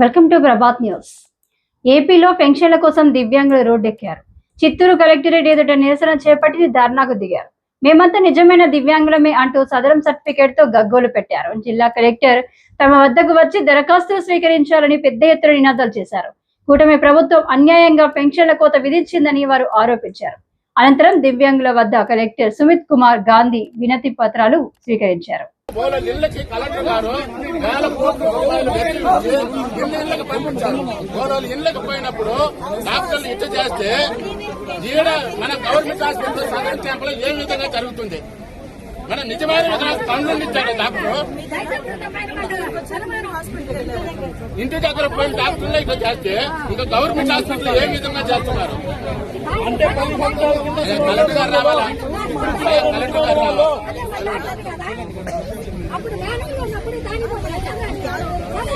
Welcome to Prabhat news. ఏపీలో పెన్షన్ల కోసం దివ్యాంగులు రోడ్డెక్కారు. చిత్తూరు కలెక్టరేట్ ఎదుట నిరసన చేపట్టి ధర్నాకు దిగారు. మేమంతా నిజమైన దివ్యాంగులమే అంటూ సదరం సర్టిఫికేట్ తో గగ్గోలు పెట్టారు. జిల్లా కలెక్టర్ తమ వద్దకు వచ్చి దరఖాస్తులు స్వీకరించాలని పెద్ద ఎత్తున నినాదాలు చేశారు. కూటమి ప్రభుత్వం అన్యాయంగా పెన్షన్ల కోత విధించిందని వారు ఆరోపించారు. అనంతరం దివ్యాంగుల వద్ద కలెక్టర్ సుమిత్ కుమార్ గాంధీ వినతి పత్రాలు స్వీకరించారు. పోయినప్పుడు డాక్టర్లు ఇట్లా చేస్తే ఈడ మన గవర్నమెంట్ హాస్పిటల్ సదరన్ క్యాంప్ లో ఏ విధంగా జరుగుతుంది? మన నిజమైన పనులు ఇచ్చాడు డాక్టర్. ఇంటి దగ్గర పోయిన డాక్టర్లు ఇట్లా చేస్తే ఇంకా గవర్నమెంట్ హాస్పిటల్ ఏ విధంగా చేస్తున్నారు? అంటే కలెక్టర్ గారు రావాలా? కలెక్టర్ గారు రావాలా?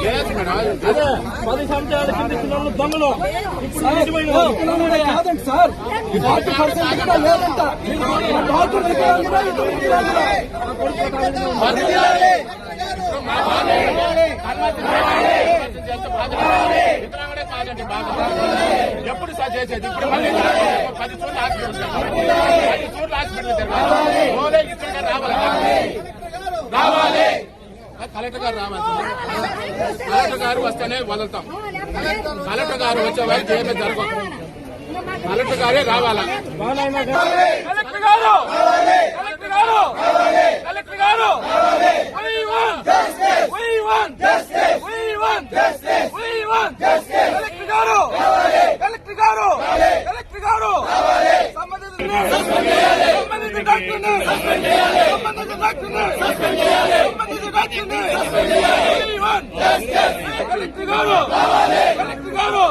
లేదు మేడం, అదే 10 సంవత్సరాల కింద దొంగలు కాదండి సార్. ఎప్పుడు సార్ చేసేది? ఇప్పుడు మళ్ళీ 10 చోట్ల హాస్పిటల్ రావాలి. కలెక్టర్ గారు రావాలి. కలెక్టర్ గారు వస్తేనే వదులుతాం. కలెక్టర్ గారు వచ్చే వారికి ఏమీ జరగదు. కలెక్టర్ గారే రావాలా? కలెక్టర్ గారు, కలెక్టర్ గారు, కలెక్టర్ గారు, కలెక్టర్ గారు, కలెక్టర్ గారు, కలెక్టర్ గారు సంబంధిత డాక్టర్ని కలెక్టర్ గారు, కలెక్టర్ గారు